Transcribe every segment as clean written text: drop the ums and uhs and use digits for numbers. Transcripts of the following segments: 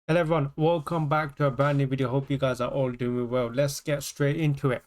Hello everyone, welcome back to a brand new video. Hope you guys are all doing well. Let's get straight into it.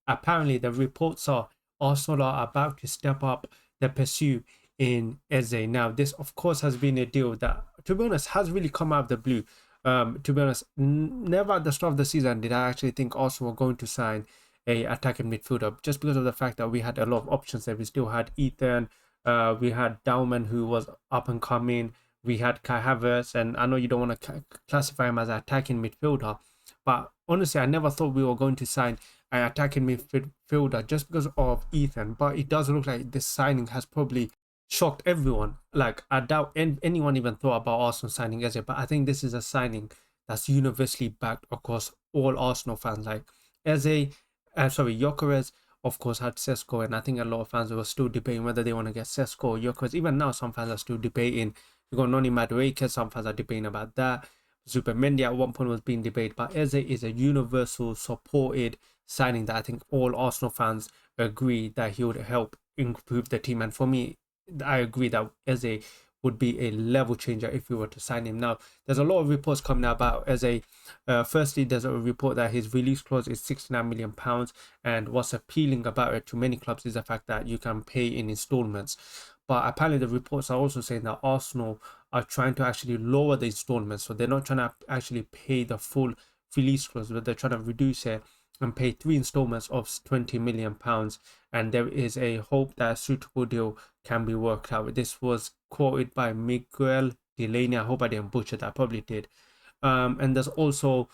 Apparently the reports are Arsenal are about to step up the pursuit in Eze. Now this of course has been a deal that, to be honest, has really come out of the blue. To be honest, never at the start of the season did I actually think Arsenal were going to sign a attacking midfielder, just because of the fact that we had a lot of options there. We still had Ethan, we had Dauman, who was up and coming. We had Kai Havertz, and I know you don't want to classify him as an attacking midfielder, but honestly, I never thought we were going to sign an attacking midfielder just because of Ethan. But it does look like this signing has probably shocked everyone. Like, I doubt anyone even thought about Arsenal signing Eze, but I think this is a signing that's universally backed across all Arsenal fans. Like Eze, Gyökeres, of course, had Sesko, and I think a lot of fans were still debating whether they want to get Sesko or Gyökeres. Even now, some fans are still debating. You got Noni Madueke, some fans are debating about that. Zubimendi at one point was being debated, but Eze is a universal supported signing that I think all Arsenal fans agree that he would help improve the team. And for me, I agree that Eze would be a level changer if we were to sign him. Now, there's a lot of reports coming out about Eze. Firstly, there's a report that his release clause is £69 million, and what's appealing about it to many clubs is the fact that you can pay in installments. But apparently, the reports are also saying that Arsenal are trying to actually lower the installments, so they're not trying to actually pay the full release clause, but they're trying to reduce it and pay 3 installments of £20 million. And there is a hope that a suitable deal can be worked out. This was quoted by Miguel Delaney. I hope I didn't butcher that. I probably did. And there's also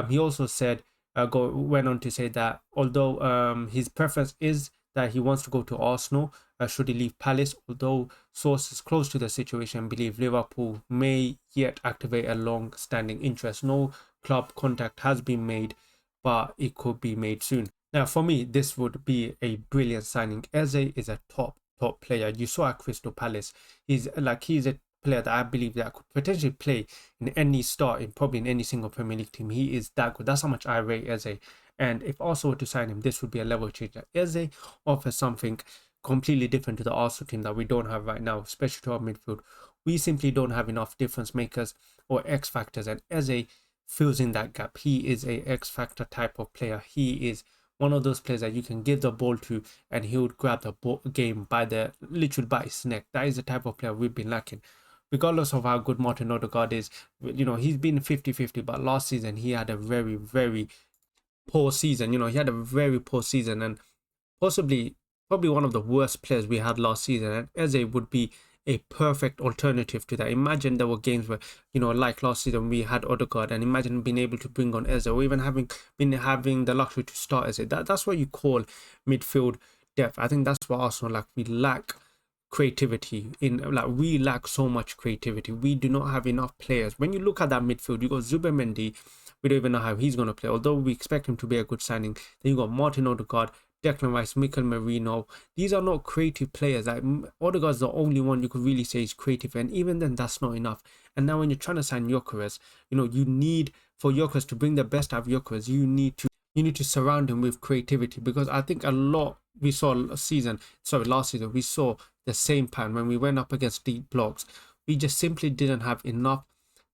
he also said went on to say that although his preference is that he wants to go to Arsenal should he leave Palace, although sources close to the situation believe Liverpool may yet activate a long-standing interest. No club contact has been made, but it could be made soon. Now, for me, this would be a brilliant signing. Eze is a top player. You saw at Crystal Palace. He's a player that I believe that could potentially play in any start in probably in any single Premier League team. He is that good. That's how much I rate Eze. And if Arsenal were to sign him, this would be a level changer. Eze offers something completely different to the Arsenal team that we don't have right now, especially to our midfield. We simply don't have enough difference makers or X factors, and Eze fills in that gap. He is a X factor type of player. He is one of those players that you can give the ball to and he would grab the game by the literally by his neck. That is the type of player we've been lacking. Regardless of how good Martin Odegaard is, he's been 50-50, but last season he had a very, very poor season. He had a very poor season, and probably one of the worst players we had last season. And Eze would be a perfect alternative to that. Imagine there were games where, like last season we had Odegaard, and imagine being able to bring on Eze, or even having the luxury to start Eze. That's what you call midfield depth. I think that's what Arsenal lack. We lack creativity we lack so much creativity. We do not have enough players. When you look at that midfield, you got Zubimendi. We don't even know how he's going to play, although we expect him to be a good signing. Then you got Martin Odegaard, Declan Rice, Mikel Merino. These are not creative players. Like, Odegaard's the only one you could really say is creative, and even then, that's not enough. And now when you're trying to sign Gyökeres, you need, for Gyökeres to bring the best out of Gyökeres, you need to surround him with creativity, because I think a lot we saw last season, we saw the same pattern when we went up against deep blocks. We just simply didn't have enough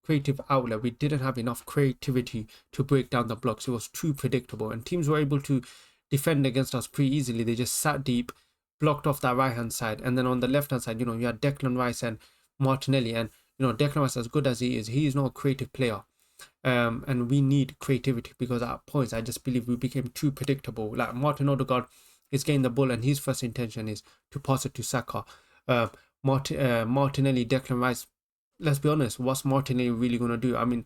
creative outlet. We didn't have enough creativity to break down the blocks. It was too predictable, and teams were able to defend against us pretty easily. They just sat deep, blocked off that right hand side, and then on the left hand side, you had Declan Rice and Martinelli. And Declan Rice, as good as he is not a creative player. And we need creativity, because at points I just believe we became too predictable. Like Martin Odegaard is getting the ball and his first intention is to pass it to Saka. Martinelli, Declan Rice, let's be honest, what's Martinelli really going to do? I mean,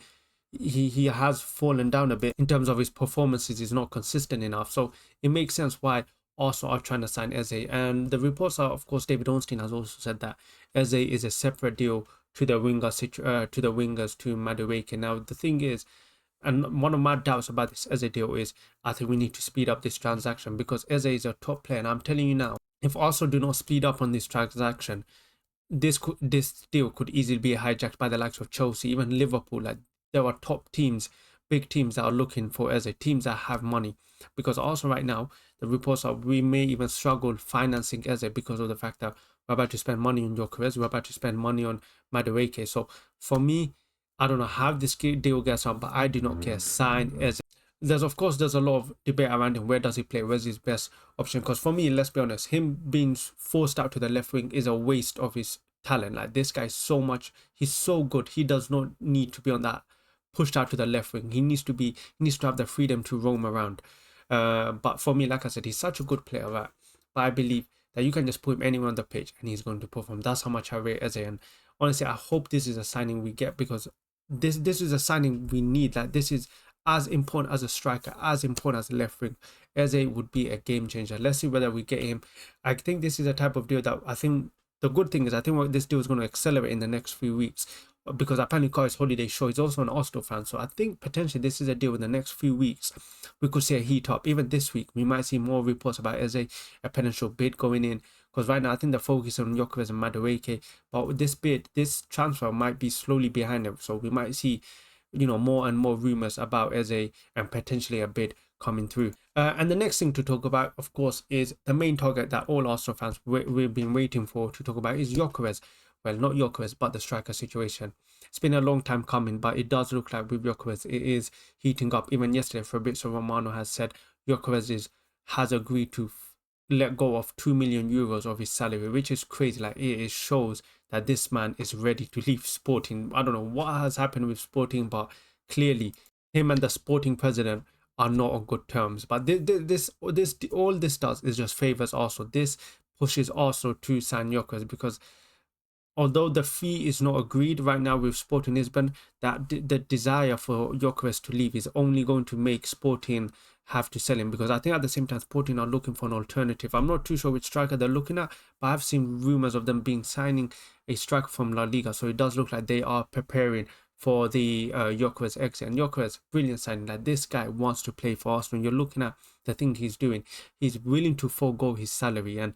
he has fallen down a bit in terms of his performances. He's not consistent enough. So it makes sense why Arsenal are trying to sign Eze. And the reports are, of course, David Ornstein has also said that Eze is a separate deal to the wingers, to Madueke. Now, the thing is, and one of my doubts about this Eze deal is, I think we need to speed up this transaction, because Eze is a top player. And I'm telling you now, if Arsenal do not speed up on this transaction, this deal could easily be hijacked by the likes of Chelsea, even Liverpool. Like, there are top teams, big teams that are looking for Eze, teams that have money. Because also right now, the reports are we may even struggle financing Eze because of the fact that we're about to spend money on Gyökeres, we're about to spend money on Madueke. So for me, I don't know how this deal gets on, but I do not care. Sign Eze. There's a lot of debate around him. Where does he play? Where's his best option? Because for me, let's be honest, him being forced out to the left wing is a waste of his talent. Like, this guy so much, he's so good. He does not need to be on that pushed out to the left wing. He needs to have the freedom to roam around. But for me, like I said, he's such a good player, right? But I believe that you can just put him anywhere on the pitch and he's going to perform. That's how much I rate Eze. And honestly, I hope this is a signing we get, because this is a signing we need. Like, this is as important as a striker, as important as a left wing. Eze would be a game changer. Let's see whether we get him. I think this is a type of deal that I think the good thing is, I think what this deal is going to accelerate in the next few weeks, because apparently Kai's holiday show, he's also an Arsenal fan. So I think potentially this is a deal in the next few weeks. We could see a heat up. Even this week, we might see more reports about Eze, a potential bid going in. Because right now, I think the focus on Gyökeres and Madueke. But with this transfer might be slowly behind them. So we might see, more and more rumors about Eze and potentially a bid coming through. And the next thing to talk about, of course, is the main target that all Arsenal fans we've been waiting for to talk about is Gyökeres. Well, not Gyökeres, but the striker situation. It's been a long time coming, but it does look like with Gyökeres, it is heating up. Even yesterday, Fabrizio Romano has said Gyökeres has agreed to let go of 2 million euros of his salary, which is crazy. Like, it shows that this man is ready to leave Sporting. I don't know what has happened with Sporting, but clearly him and the Sporting president are not on good terms. But all this does is just favors Arsenal. This pushes Arsenal to sign Gyökeres, because although the fee is not agreed right now with Sporting Lisbon, that the desire for Gyökeres to leave is only going to make Sporting have to sell him, because I think at the same time Sporting are looking for an alternative. I'm not too sure which striker they're looking at, but I've seen rumors of them signing a striker from La Liga, so it does look like they are preparing for the Gyökeres exit. And Gyökeres, brilliant signing. Like, this guy wants to play for Arsenal. You're looking at the thing he's doing. He's willing to forego his salary, and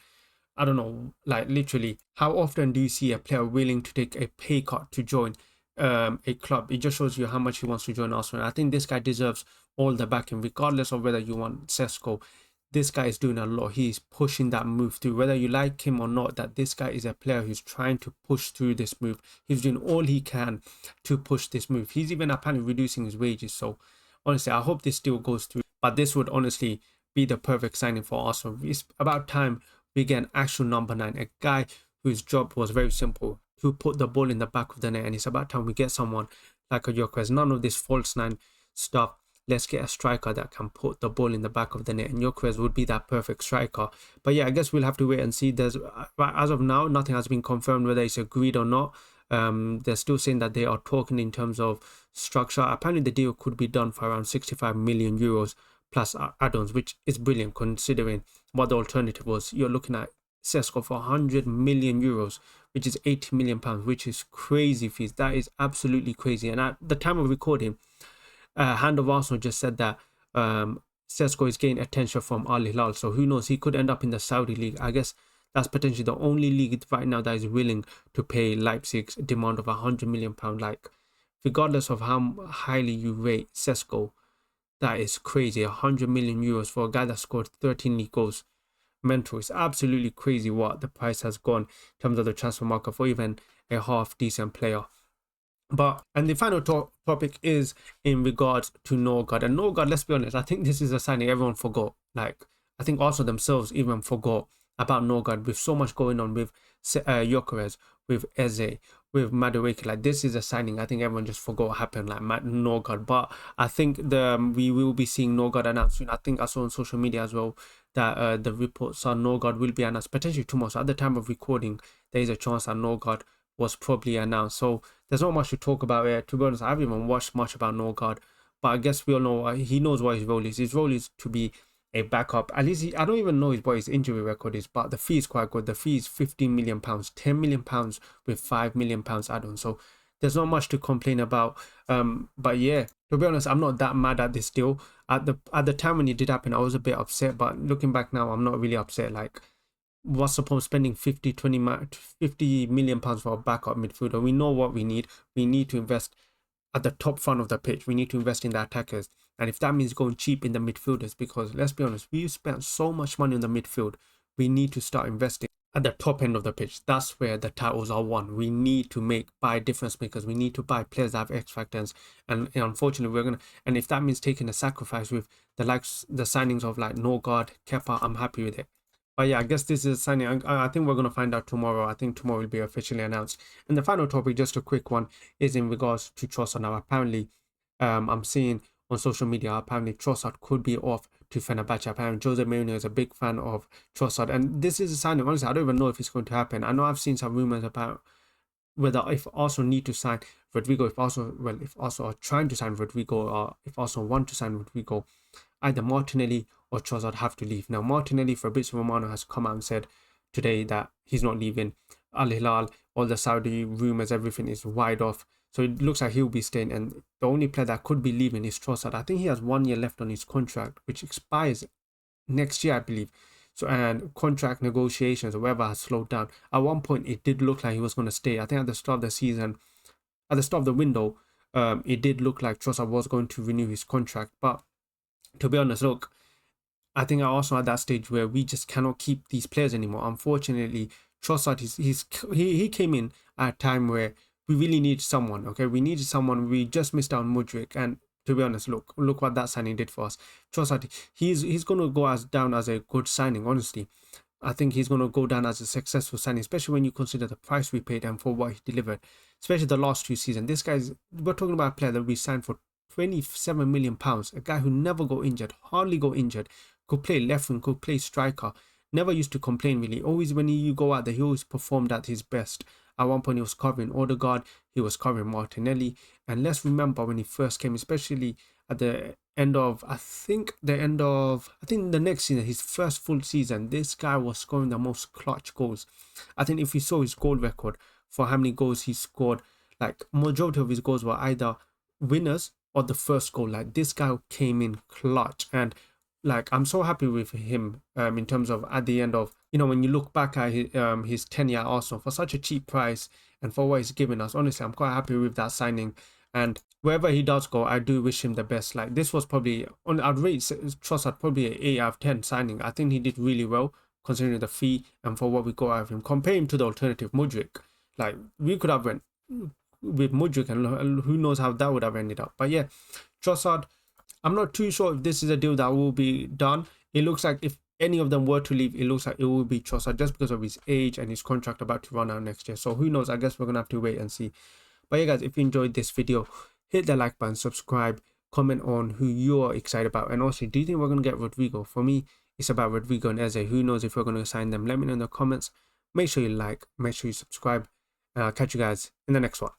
I don't know, like, literally, how often do you see a player willing to take a pay cut to join a club? It just shows you how much he wants to join Arsenal. I think this guy deserves all the backing, regardless of whether you want Sesko. This guy is doing a lot. He's pushing that move through, whether you like him or not. That this guy is a player who's trying to push through this move. He's doing all he can to push this move. He's even apparently reducing his wages. So honestly, I hope this deal goes through. But this would honestly be the perfect signing for Arsenal. It's about time we get an actual number 9, a guy whose job was very simple, to put the ball in the back of the net. And it's about time we get someone like a Gyökeres. None of this false 9 stuff. Let's get a striker that can put the ball in the back of the net, and Gyökeres would be that perfect striker. But yeah, I guess we'll have to wait and see. There's as of now, nothing has been confirmed whether it's agreed or not. They're still saying that they are talking in terms of structure. Apparently the deal could be done for around 65 million euros plus add-ons, which is brilliant considering what the alternative was. You're looking at Sesko for 100 million euros, which is 80 million pounds, which is crazy fees. That is absolutely crazy. And at the time of recording, Hand of Arsenal just said that Sesko is getting attention from Al Hilal. So who knows? He could end up in the Saudi league. I guess that's potentially the only league right now that is willing to pay Leipzig's demand of 100 million pound. Like, regardless of how highly you rate Sesko, that is crazy. 100 million euros for a guy that scored 13 league goals. Mental. It's absolutely crazy what the price has gone in terms of the transfer market for even a half decent player. And the final topic is in regards to Nørgaard. And Nørgaard, let's be honest, I think this is a signing everyone forgot. Like, I think also themselves even forgot about Nørgaard, with so much going on with Gyökeres, with Eze, with Madueke. Like, this is a signing I think everyone just forgot what happened, like Nørgaard. But I think we will be seeing Nørgaard announced soon. I think I saw on social media as well that the reports are Nørgaard will be announced potentially tomorrow. So at the time of recording, there is a chance that Nørgaard was probably announced. So there's not much to talk about here. To be honest, I haven't even watched much about Nørgaard, but I guess we all know he knows what his role is. His role is to be a backup. At least I don't even know what his injury record is, but the fee is quite good. The fee is 15 million pounds, 10 million pounds with 5 million pounds add-on. So there's not much to complain about. But yeah, to be honest, I'm not that mad at this deal. At the time when it did happen, I was a bit upset, but looking back now, I'm not really upset. Like, what's the point of spending 50 million pounds for a backup midfielder? We know what we need. We need to invest at the top front of the pitch. We need to invest in the attackers. And if that means going cheap in the midfielders, because let's be honest, we've spent so much money on the midfield, we need to start investing. at the top end of the pitch. That's where the titles are won. We need to buy difference makers. We need to buy players that have X factors. And unfortunately, and if that means taking a sacrifice with the signings of like Nørgaard, Kepa, I'm happy with it. But yeah, I guess this is a signing. I think we're going to find out tomorrow. I think tomorrow will be officially announced. And the final topic, just a quick one, is in regards to Trossard. Now, apparently, I'm seeing on social media, apparently Trossard could be off to Fenerbahce. Apparently, Jose Mourinho is a big fan of Trossard. And this is a signing. Honestly, I don't even know if it's going to happen. I know I've seen some rumors about whether if Arsenal need to sign Rodrigo, if Arsenal are trying to sign Rodrigo, or if Arsenal want to sign Rodrigo, either Martinelli or Trossard have to leave. Now, Martinelli, Fabrizio Romano has come out and said today that he's not leaving. Al Hilal, all the Saudi rumors, everything is wide off. So it looks like he'll be staying. And the only player that could be leaving is Trossard. I think he has 1 year left on his contract, which expires next year, I believe. So, and contract negotiations or whatever has slowed down. At one point, it did look like he was going to stay. I think at the start of the season, at the start of the window, it did look like Trossard was going to renew his contract. But to be honest, look, I think I'm also at that stage where we just cannot keep these players anymore. Unfortunately, Trossard, he came in at a time where we really need someone. Okay, we needed someone. We just missed out on Mudryk, and to be honest, look what that signing did for us. Trossard, he's going to go down as a good signing. Honestly, I think he's going to go down as a successful signing, especially when you consider the price we paid and for what he delivered, especially the last 2 seasons. This guy's, we're talking about a player that we signed for £27 million, a guy who never got injured, hardly got injured, could play left wing, could play striker, never used to complain really. Always when you go out there, he always performed at his best. At one point, he was covering Odegaard, he was covering Martinelli. And let's remember when he first came, especially at the end of, I think the next season, his first full season, this guy was scoring the most clutch goals. I think if we saw his goal record for how many goals he scored, like majority of his goals were either winners or the first goal. Like this guy came in clutch, and like I'm so happy with him in terms of at the end of, when you look back at his tenure at Arsenal for such a cheap price and for what he's given us. Honestly, I'm quite happy with that signing, and wherever he does go, I do wish him the best. Like this was probably I'd rate Trossard probably an 8 out of 10 signing. I think he did really well considering the fee and for what we got out of him. Compare him to the alternative Mudryk. Like we could have went with Mudryk, and who knows how that would have ended up. But yeah, Trossard, I'm not too sure if this is a deal that will be done. It looks like if any of them were to leave, it looks like it will be Trossard just because of his age and his contract about to run out next year. So who knows? I guess we're going to have to wait and see. But yeah, guys, if you enjoyed this video, hit the like button, subscribe, comment on who you're excited about. And also, do you think we're going to get Rodrigo? For me, it's about Rodrigo and Eze. Who knows if we're going to sign them? Let me know in the comments. Make sure you like, make sure you subscribe, and I'll catch you guys in the next one.